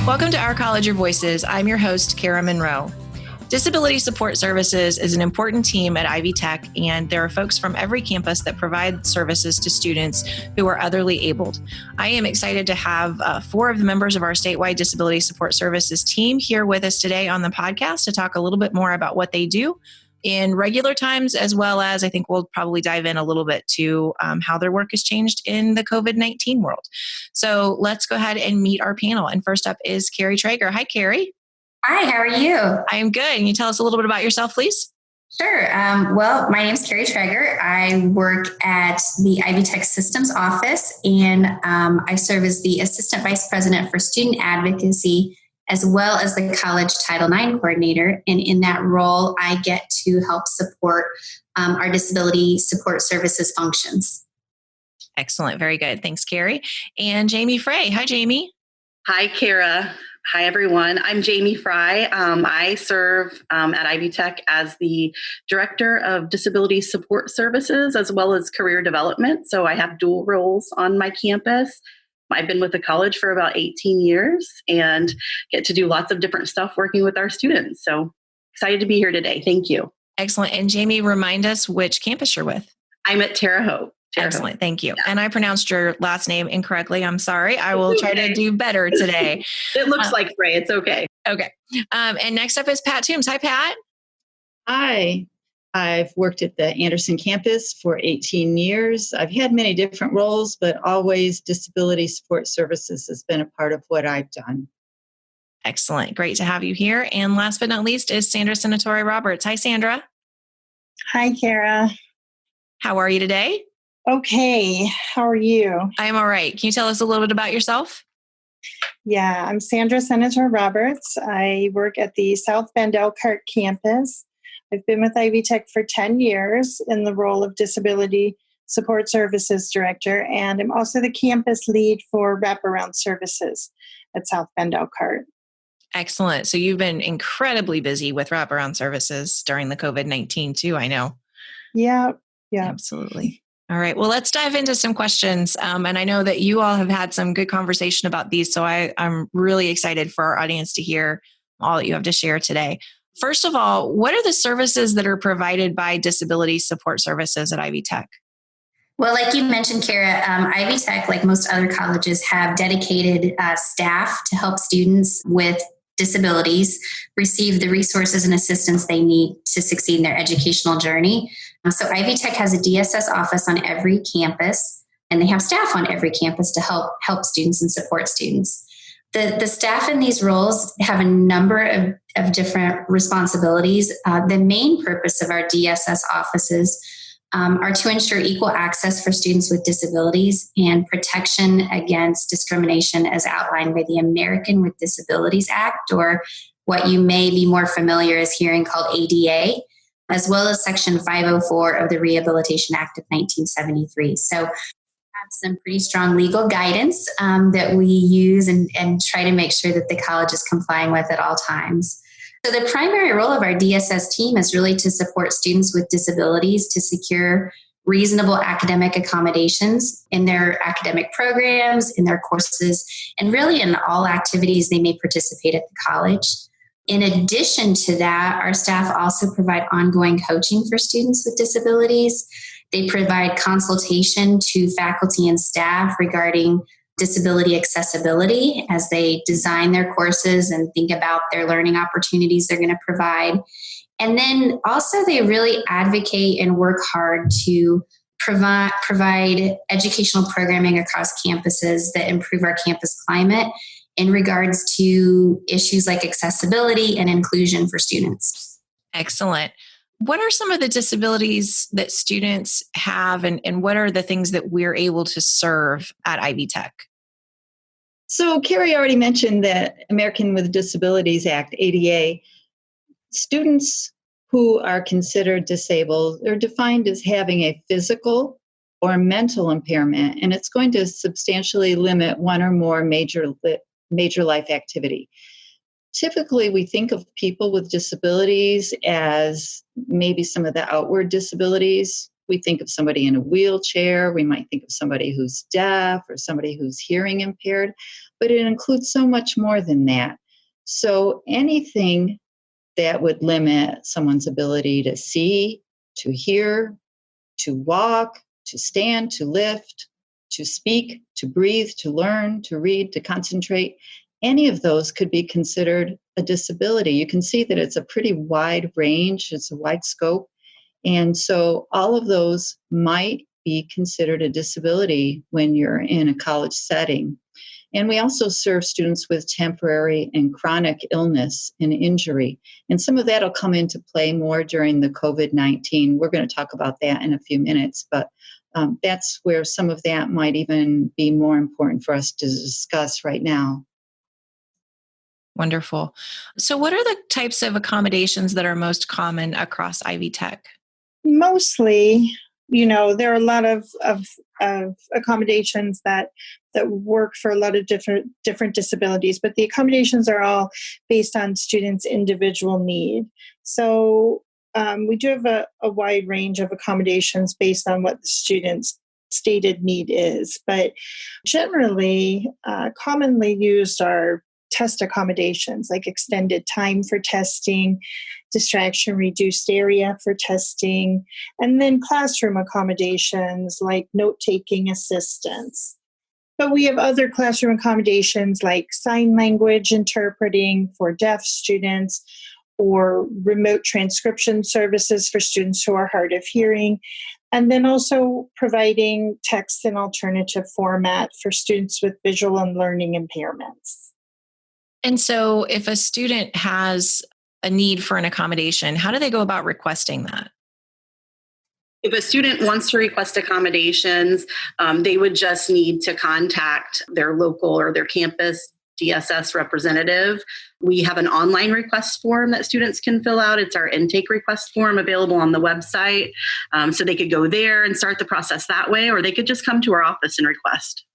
Welcome to Our College Your Voices. I'm your host, Kara Monroe. Disability Support Services is an important team at Ivy Tech, and there are folks from every campus that provide services to students who are otherly abled. I am excited to have 4 of the members of our statewide Disability Support Services team here with us today on the podcast to talk a little bit more about what they do in regular times, as well as I think we'll probably dive in a little bit to how their work has changed in the COVID-19 world. So let's go ahead and meet our panel. And first up is Carey Treager. Hi, Kerry. Hi, how are you? I am good. Can you tell us a little bit about yourself, please? Sure. Well, my name is Carey Treager. I work at the Ivy Tech Systems office, and I serve as the Assistant Vice President for Student Advocacy, as well as the College Title IX Coordinator. And in that role, I get to help support our disability support services functions. Excellent. Very good. Thanks, Carey. And Jaime Frey. Hi, Jaime. Hi, Kara. Hi, everyone. I'm Jaime Frey. I serve at Ivy Tech as the Director of Disability Support Services as well as Career Development. So I have dual roles on my campus. I've been with the college for about 18 years and get to do lots of different stuff working with our students. So excited to be here today. Thank you. Excellent. And Jaime, remind us which campus you're with. I'm at Terre Haute. Excellent. Thank you. Yeah. And I pronounced your last name incorrectly. I'm sorry. I will try to do better today. It looks like Frey. It's okay. Okay. And next up is Pat Toombs. Hi, Pat. Hi. I've worked at the Anderson campus for 18 years. I've had many different roles, but always disability support services has been a part of what I've done. Excellent. Great to have you here. And last but not least is Sandra Senatore Roberts. Hi, Sandra. Hi, Kara. How are you today? Okay. How are you? I'm all right. Can you tell us a little bit about yourself? Yeah, I'm Sandra Senatore Roberts. I work at the South Bend Elkhart campus. I've been with Ivy Tech for 10 years in the role of Disability Support Services Director, and I'm also the campus lead for wraparound services at South Bend Elkhart. Excellent. So you've been incredibly busy with wraparound services during the COVID-19 too, I know. Yeah. Absolutely. All right. Well, let's dive into some questions. And I know that you all have had some good conversation about these, so I'm really excited for our audience to hear all that you have to share today. First of all, what are the services that are provided by Disability Support Services at Ivy Tech? Well, like you mentioned, Kara, Ivy Tech, like most other colleges, have dedicated staff to help students with disabilities receive the resources and assistance they need to succeed in their educational journey. So Ivy Tech has a DSS office on every campus, and they have staff on every campus to help students and support students. The staff in these roles have a number of different responsibilities. The main purpose of our DSS offices are to ensure equal access for students with disabilities and protection against discrimination as outlined by the American with Disabilities Act, or what you may be more familiar as hearing called ADA, as well as Section 504 of the Rehabilitation Act of 1973. So have some pretty strong legal guidance that we use and try to make sure that the college is complying with at all times. So the primary role of our DSS team is really to support students with disabilities to secure reasonable academic accommodations in their academic programs, in their courses, and really in all activities they may participate at the college. In addition to that, our staff also provide ongoing coaching for students with disabilities. They provide consultation to faculty and staff regarding disability accessibility as they design their courses and think about their learning opportunities they're going to provide. And then also they really advocate and work hard to provide educational programming across campuses that improve our campus climate in regards to issues like accessibility and inclusion for students. Excellent. What are some of the disabilities that students have, and what are the things that we're able to serve at Ivy Tech? So Kerry already mentioned that American with Disabilities Act, ADA, students who are considered disabled are defined as having a physical or mental impairment, and it's going to substantially limit one or more major life activity. Typically, we think of people with disabilities as maybe some of the outward disabilities We think of somebody in a wheelchair. We might think of somebody who's deaf or somebody who's hearing impaired, but it includes so much more than that. So anything that would limit someone's ability to see, to hear, to walk, to stand, to lift, to speak, to breathe, to learn, to read, to concentrate, any of those could be considered a disability. You can see that it's a pretty wide range, it's a wide scope. And so all of those might be considered a disability when you're in a college setting. And we also serve students with temporary and chronic illness and injury. And some of that will come into play more during the COVID-19. We're going to talk about that in a few minutes, but that's where some of that might even be more important for us to discuss right now. Wonderful. So what are the types of accommodations that are most common across Ivy Tech? Mostly, there are a lot of accommodations that work for a lot of different disabilities, but the accommodations are all based on students' individual need. So we do have a wide range of accommodations based on what the student's stated need is, but generally, commonly used are test accommodations like extended time for testing, distraction reduced area for testing, and then classroom accommodations like note-taking assistance. But we have other classroom accommodations like sign language interpreting for deaf students, or remote transcription services for students who are hard of hearing, and then also providing text in alternative format for students with visual and learning impairments. And so if a student has a need for an accommodation, how do they go about requesting that? If a student wants to request accommodations, they would just need to contact their local or their campus DSS representative. We have an online request form that students can fill out. It's our intake request form available on the website. So they could go there and start the process that way, or they could just come to our office and request.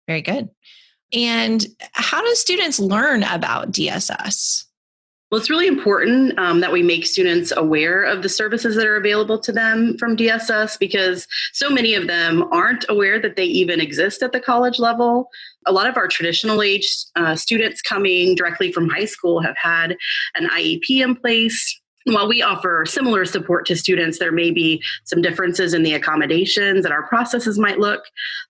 Very good. And how do students learn about DSS? Well, it's really important that we make students aware of the services that are available to them from DSS, because so many of them aren't aware that they even exist at the college level. A lot of our traditional age students coming directly from high school have had an IEP in place. While we offer similar support to students, there may be some differences in the accommodations, and our processes might look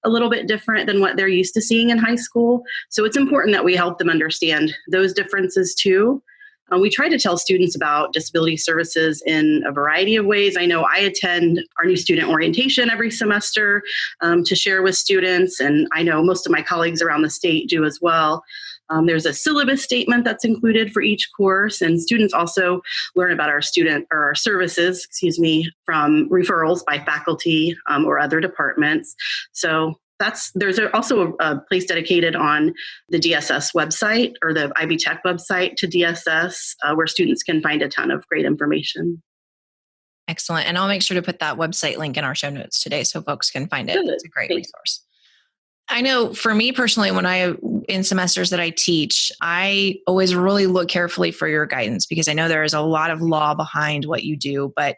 a little bit different than what they're used to seeing in high school. So it's important that we help them understand those differences too. We try to tell students about disability services in a variety of ways. I know I attend our new student orientation every semester to share with students, and I know most of my colleagues around the state do as well. There's a syllabus statement that's included for each course, and students also learn about our services, from referrals by faculty or other departments. So there's also a place dedicated on the DSS website or the Ivy Tech website to DSS where students can find a ton of great information. Excellent. And I'll make sure to put that website link in our show notes today so folks can find it. It's a great resource. I know for me personally, in semesters that I teach, I always really look carefully for your guidance, because I know there is a lot of law behind what you do, but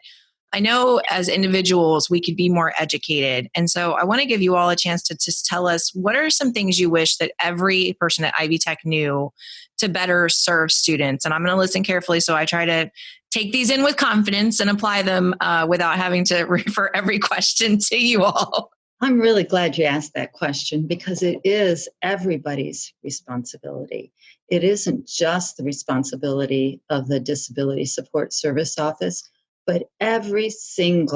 I know as individuals, we could be more educated. And so I want to give you all a chance to just tell us, what are some things you wish that every person at Ivy Tech knew to better serve students? And I'm going to listen carefully, so I try to take these in with confidence and apply them without having to refer every question to you all. I'm really glad you asked that question, because it is everybody's responsibility. It isn't just the responsibility of the Disability Support Service Office, but everything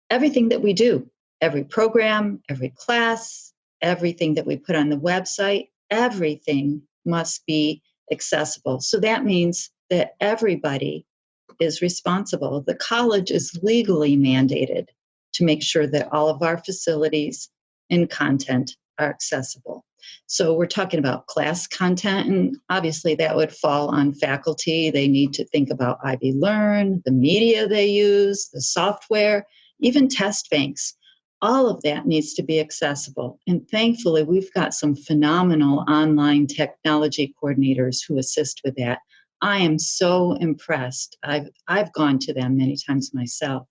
that we do, every program, every class, everything that we put on the website, everything must be accessible. So that means that everybody is responsible. The college is legally mandated to make sure that all of our facilities and content are accessible. So we're talking about class content, and obviously that would fall on faculty. They need to think about Ivy Learn, the media they use, the software, even test banks. All of that needs to be accessible. And thankfully, we've got some phenomenal online technology coordinators who assist with that. I am so impressed. I've gone to them many times myself.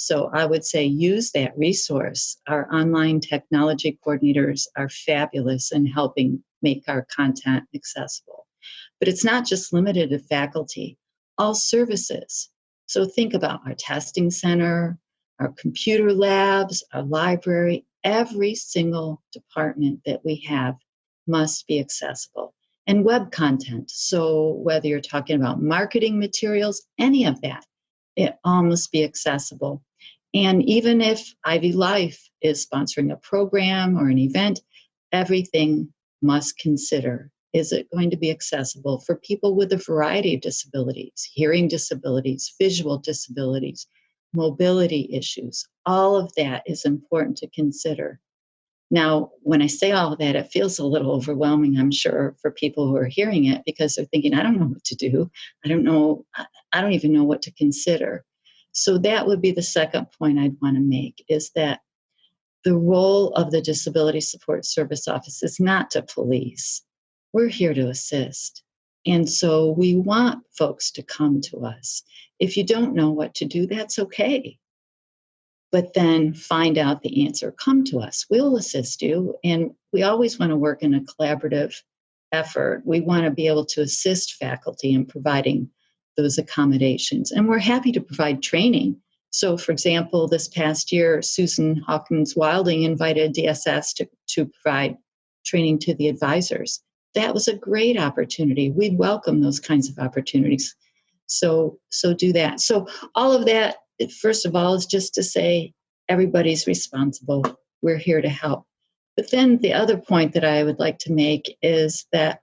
So I would say use that resource. Our online technology coordinators are fabulous in helping make our content accessible. But it's not just limited to faculty, all services. So think about our testing center, our computer labs, our library, every single department that we have must be accessible. And web content. So whether you're talking about marketing materials, any of that, it all must be accessible. And even if Ivy Life is sponsoring a program or an event, everything must consider, is it going to be accessible for people with a variety of disabilities, hearing disabilities, visual disabilities, mobility issues? All of that is important to consider. Now, when I say all of that, it feels a little overwhelming, I'm sure, for people who are hearing it, because they're thinking, I don't know what to do. I don't even know what to consider. So that would be the second point I'd want to make, is that the role of the Disability Support Service Office is not to police. We're here to assist. And so we want folks to come to us. If you don't know what to do, that's okay. But then find out the answer. Come to us. We'll assist you. And we always want to work in a collaborative effort. We want to be able to assist faculty in providing those accommodations. And we're happy to provide training. So, for example, this past year, Susan Hawkins Wilding invited DSS to provide training to the advisors. That was a great opportunity. We welcome those kinds of opportunities. So do that. So all of that, first of all, is just to say everybody's responsible. We're here to help. But then the other point that I would like to make is that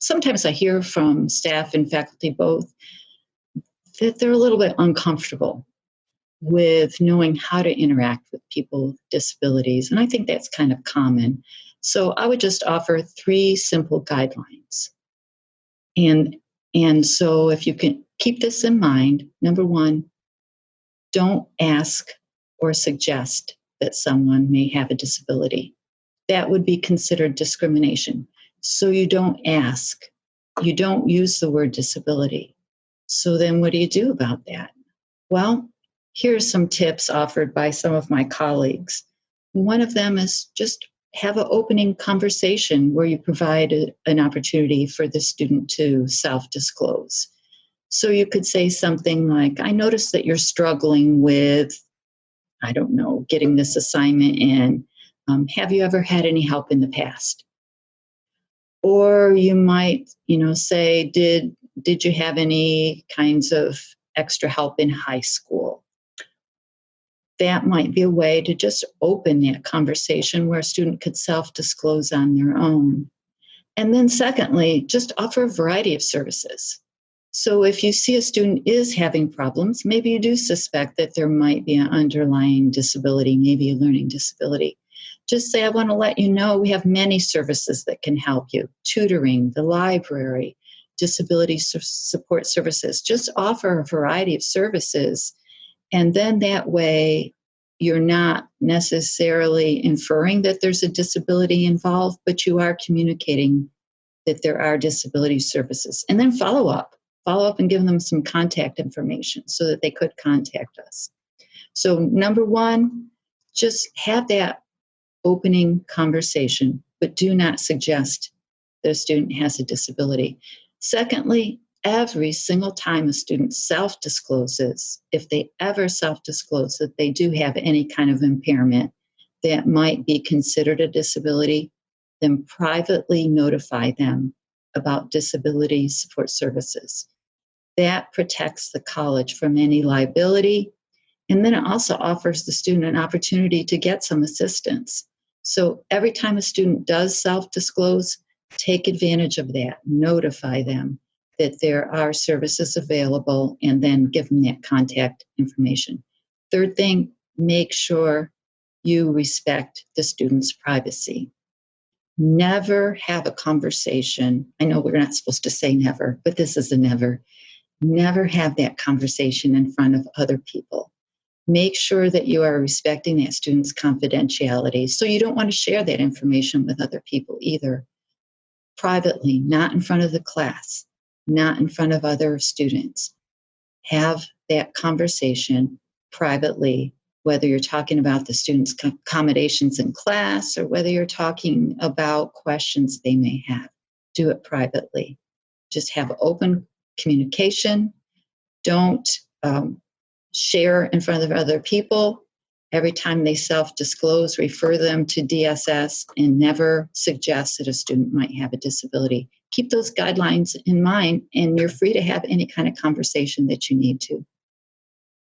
sometimes I hear from staff and faculty both that they're a little bit uncomfortable with knowing how to interact with people with disabilities. And I think that's kind of common. So I would just offer 3 simple guidelines. And so if you can keep this in mind, number 1, don't ask or suggest that someone may have a disability. That would be considered discrimination. So you don't ask. You don't use the word disability. So then what do you do about that? Well, here are some tips offered by some of my colleagues. One of them is just have an opening conversation where you provide an opportunity for the student to self-disclose. So you could say something like, I noticed that you're struggling with, I don't know, getting this assignment in. Have you ever had any help in the past? Or you might, say, did you have any kinds of extra help in high school? That might be a way to just open that conversation where a student could self-disclose on their own. And then secondly, just offer a variety of services. So if you see a student is having problems, maybe you do suspect that there might be an underlying disability, maybe a learning disability. Just say, I want to let you know we have many services that can help you. Tutoring, the library, disability support services. Just offer a variety of services. And then that way, you're not necessarily inferring that there's a disability involved, but you are communicating that there are disability services. And then follow up and give them some contact information so that they could contact us. So number 1, just have that opening conversation, but do not suggest that a student has a disability. Secondly, every single time a student self-discloses, if they ever self-disclose that they do have any kind of impairment that might be considered a disability, then privately notify them about disability support services. That protects the college from any liability. And then it also offers the student an opportunity to get some assistance. So every time a student does self-disclose, take advantage of that, notify them that there are services available, and then give them that contact information. Third thing, make sure you respect the student's privacy. Never have a conversation. I know we're not supposed to say never, but this is a never. Never have that conversation in front of other people. Make sure that you are respecting that student's confidentiality. So you don't want to share that information with other people either. Privately, not in front of the class, not in front of other students. Have that conversation privately, whether you're talking about the students' accommodations in class or whether you're talking about questions they may have. Do it privately. Just have open communication. Don't share in front of other people. Every time they self-disclose, refer them to DSS and never suggest that a student might have a disability. Keep those guidelines in mind, and you're free to have any kind of conversation that you need to.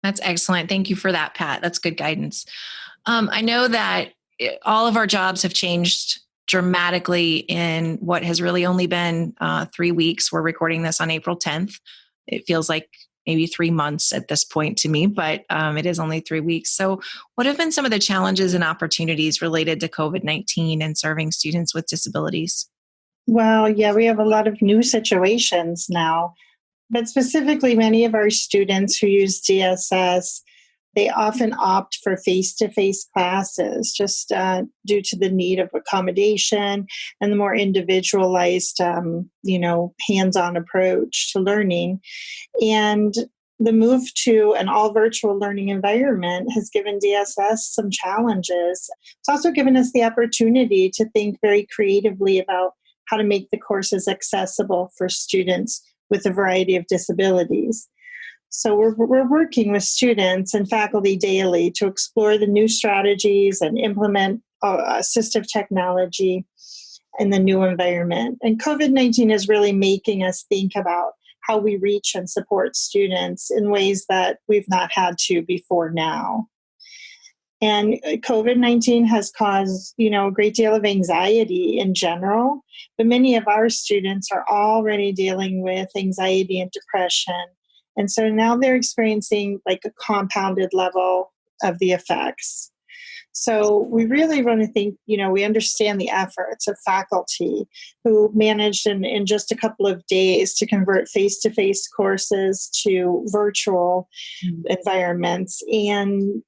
That's excellent. Thank you for that, Pat. That's good guidance. I know that all of our jobs have changed dramatically in what has really only been 3 weeks. We're recording this on April 10th. It feels like maybe 3 months at this point to me, but it is only 3 weeks. So what have been some of the challenges and opportunities related to COVID-19 and serving students with disabilities? Well, yeah, we have a lot of new situations now. But specifically, many of our students who use DSS, they often opt for face-to-face classes just due to the need of accommodation and the more individualized, hands-on approach to learning. And the move to an all-virtual learning environment has given DSS some challenges. It's also given us the opportunity to think very creatively about how to make the courses accessible for students with a variety of disabilities. So we're working with students and faculty daily to explore the new strategies and implement assistive technology in the new environment. And COVID-19 is really making us think about how we reach and support students in ways that we've not had to before now. And COVID-19 has caused, a great deal of anxiety in general, but many of our students are already dealing with anxiety and depression. And so now they're experiencing like a compounded level of the effects. So we really want to think, we understand the efforts of faculty who managed in just a couple of days to convert face-to-face courses to virtual environments. And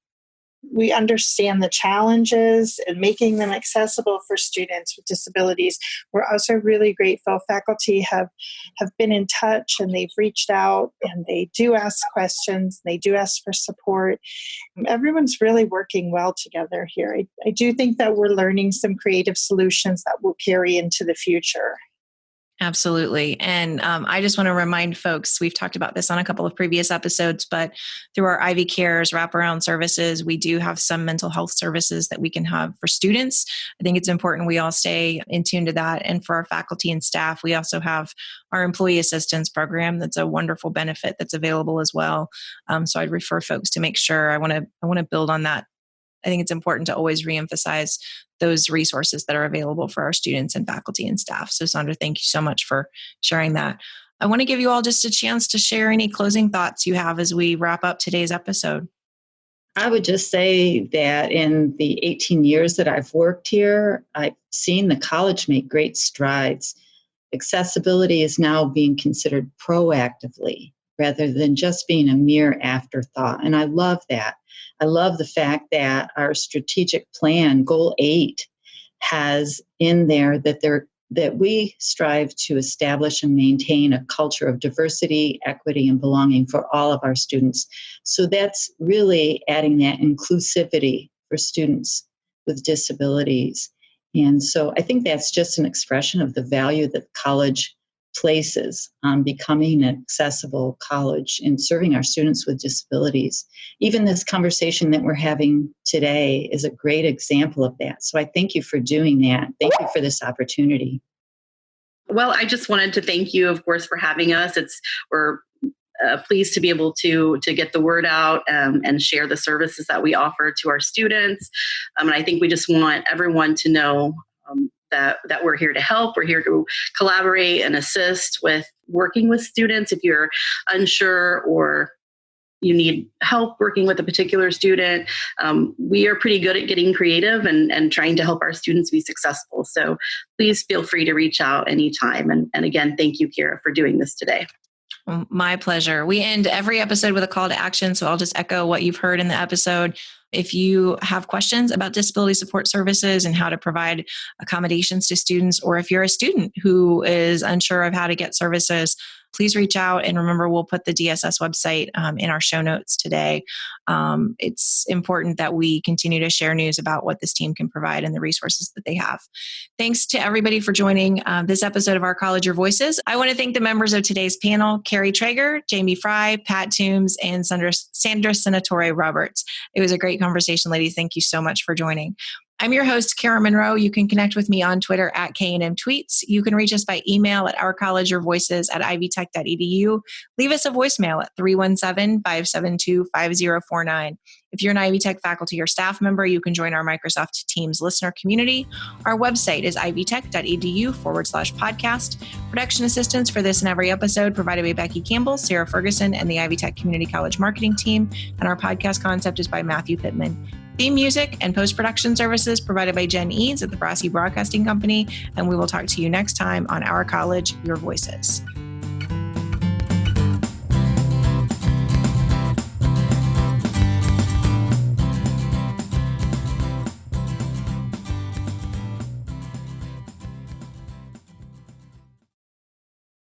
we understand the challenges in making them accessible for students with disabilities. We're also really grateful. Faculty have been in touch and they've reached out and they do ask questions. They do ask for support. Everyone's really working well together here. I do think that we're learning some creative solutions that will carry into the future. Absolutely. And I just want to remind folks, we've talked about this on a couple of previous episodes, but through our Ivy Cares wraparound services, we do have some mental health services that we can have for students. I think it's important we all stay in tune to that. And for our faculty and staff, we also have our employee assistance program. That's a wonderful benefit that's available as well. So I'd refer folks to make sure I want to build on that. I think it's important to always reemphasize those resources that are available for our students and faculty and staff. So Sandra, thank you so much for sharing that. I want to give you all just a chance to share any closing thoughts you have as we wrap up today's episode. I would just say that in the 18 years that I've worked here, I've seen the college make great strides. Accessibility is now being considered proactively rather than just being a mere afterthought. And I love that. I love the fact that our strategic plan, Goal 8, has in there that we strive to establish and maintain a culture of diversity, equity, and belonging for all of our students. So that's really adding that inclusivity for students with disabilities. And so I think that's just an expression of the value that college places on becoming an accessible college and serving our students with disabilities. Even this conversation that we're having today is a great example of that. So I thank you for doing that. Thank you for this opportunity. Well, I just wanted to thank you, of course, for having us. We're pleased to be able to get the word out and share the services that we offer to our students. And I think we just want everyone to know that we're here to help. We're here to collaborate and assist with working with students. If you're unsure or you need help working with a particular student, we are pretty good at getting creative and trying to help our students be successful. So please feel free to reach out anytime. And again, thank you, Kara, for doing this today. My pleasure. We end every episode with a call to action, so I'll just echo what you've heard in the episode. If you have questions about disability support services and how to provide accommodations to students, or if you're a student who is unsure of how to get services, please reach out. And remember, we'll put the DSS website in our show notes today. It's important that we continue to share news about what this team can provide and the resources that they have. Thanks to everybody for joining this episode of Our College, Your Voices. I want to thank the members of today's panel, Carey Treager, Jaime Frey, Pat Toombs, and Sandra Senatore Roberts. It was a great conversation, ladies. Thank you so much for joining. I'm your host, Kara Monroe. You can connect with me on Twitter at K&M Tweets. You can reach us by email at ourcollegeyourvoices@ivtech.edu. Leave us a voicemail at 317-572-5049. If you're an Ivy Tech faculty or staff member, you can join our Microsoft Teams listener community. Our website is ivtech.edu/podcast. Production assistance for this and every episode provided by Becky Campbell, Sarah Ferguson, and the Ivy Tech Community College marketing team. And our podcast concept is by Matthew Pittman. Theme music and post-production services provided by Jen Edds at the Brassy Broadcasting Company. And we will talk to you next time on Our College, Your Voices.